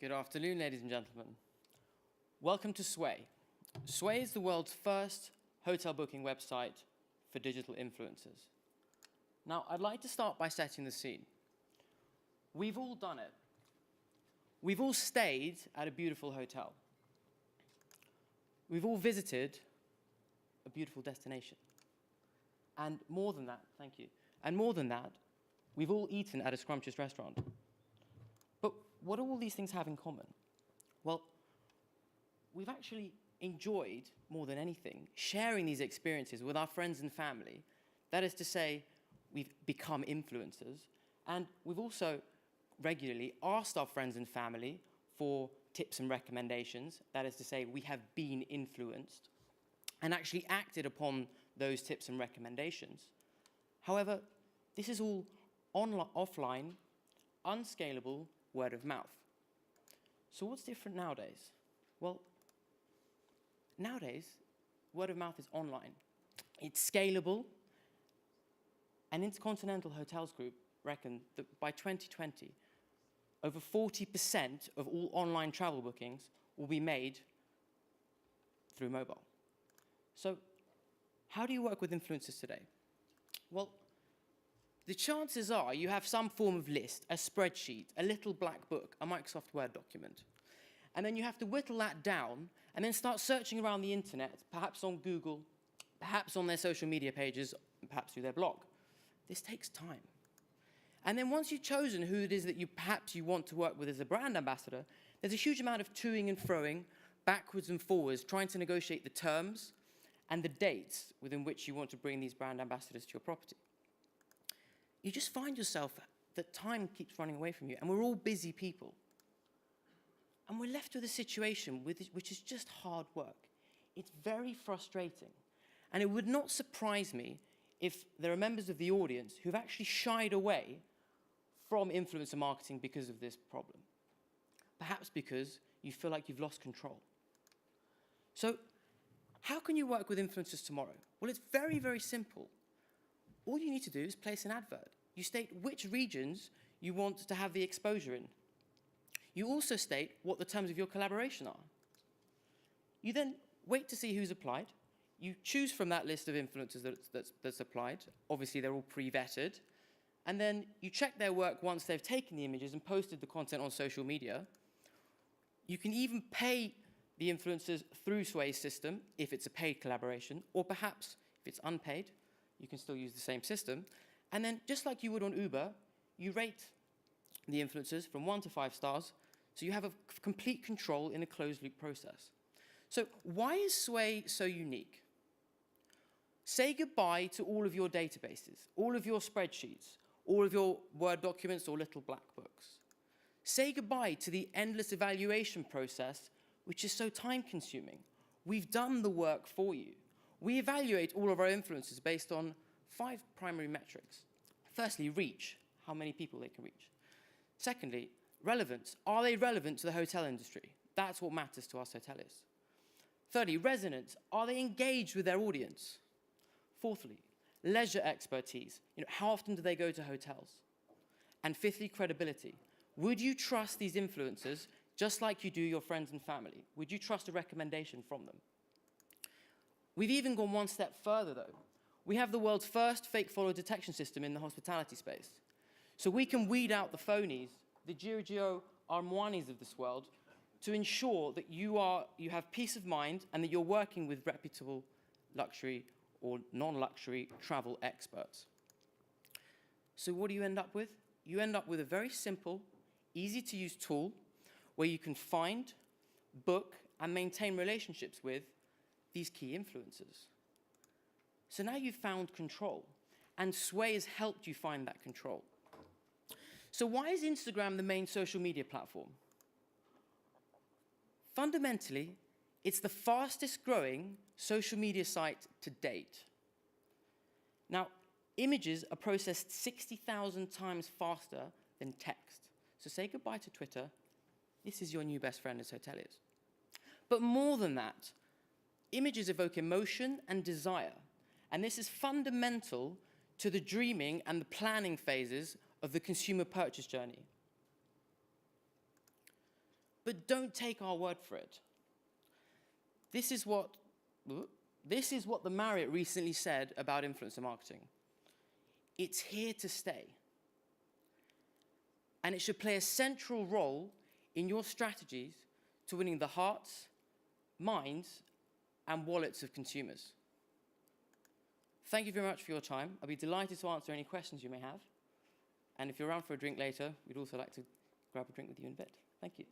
Good afternoon, ladies and gentlemen. Welcome to Swayy. Swayy is the world's first hotel booking website for digital influencers. Now, I'd like to start by setting the scene. We've all done it. We've all stayed at a beautiful hotel. We've all visited a beautiful destination. And more than that, thank you. And more than that, we've all eaten at a scrumptious restaurant. But what do all these things have in common? Well, we've actually enjoyed, more than anything, sharing these experiences with our friends and family. That is to say, we've become influencers, and we've also regularly asked our friends and family for tips and recommendations. That is to say, we have been influenced and actually acted upon those tips and recommendations. However, this is all offline, unscalable word of mouth. So what's different nowadays? Well, nowadays, word of mouth is online. It's scalable, and Intercontinental Hotels Group reckon that by 2020, over 40% of all online travel bookings will be made through mobile. So how do you work with influencers today? Well, the chances are you have some form of list, a spreadsheet, a little black book, a Microsoft Word document. And then you have to whittle that down and then start searching around the internet, perhaps on Google, perhaps on their social media pages, perhaps through their blog. This takes time. And then once you've chosen who it is that perhaps you want to work with as a brand ambassador, there's a huge amount of toing and froing, backwards and forwards, trying to negotiate the terms and the dates within which you want to bring these brand ambassadors to your property. You just find yourself that time keeps running away from you, and we're all busy people. And we're left with a situation which is just hard work. It's very frustrating. And it would not surprise me if there are members of the audience who've actually shied away from influencer marketing because of this problem. Perhaps because you feel like you've lost control. So how can you work with influencers tomorrow? Well, it's very, very simple. All you need to do is place an advert. You state which regions you want to have the exposure in. You also state what the terms of your collaboration are. You then wait to see who's applied. You choose from that list of influencers that's applied. Obviously, they're all pre-vetted. And then you check their work once they've taken the images and posted the content on social media. You can even pay the influencers through Sway's system if it's a paid collaboration, or perhaps if it's unpaid, you can still use the same system. And then, just like you would on Uber, you rate the influencers from 1 to 5 stars, so you have a complete control in a closed-loop process. So why is Swayy so unique? Say goodbye to all of your databases, all of your spreadsheets, all of your Word documents or little black books. Say goodbye to the endless evaluation process, which is so time-consuming. We've done the work for you. We evaluate all of our influencers based on 5 primary metrics. Firstly, reach, how many people they can reach. Secondly, relevance. Are they relevant to the hotel industry? That's what matters to us hoteliers. Thirdly, resonance. Are they engaged with their audience? Fourthly, leisure expertise. How often do they go to hotels? And fifthly, credibility. Would you trust these influencers just like you do your friends and family? Would you trust a recommendation from them? We've even gone one step further, though. We have the world's first fake follower detection system in the hospitality space. So we can weed out the phonies, the Giorgio Armani's of this world, to ensure that you have peace of mind and that you're working with reputable luxury or non-luxury travel experts. So what do you end up with? You end up with a very simple, easy-to-use tool where you can find, book, and maintain relationships with these key influencers. So now you've found control, and Swayy has helped you find that control. So why is Instagram the main social media platform? Fundamentally, it's the fastest growing social media site to date. Now, images are processed 60,000 times faster than text. So say goodbye to Twitter. This is your new best friend as hoteliers. But more than that, images evoke emotion and desire, and this is fundamental to the dreaming and the planning phases of the consumer purchase journey. But don't take our word for it. This is what the Marriott recently said about influencer marketing. It's here to stay. And it should play a central role in your strategies to winning the hearts, minds, and wallets of consumers. Thank you very much for your time. I'll be delighted to answer any questions you may have. And if you're around for a drink later, we'd also like to grab a drink with you in a bit. Thank you.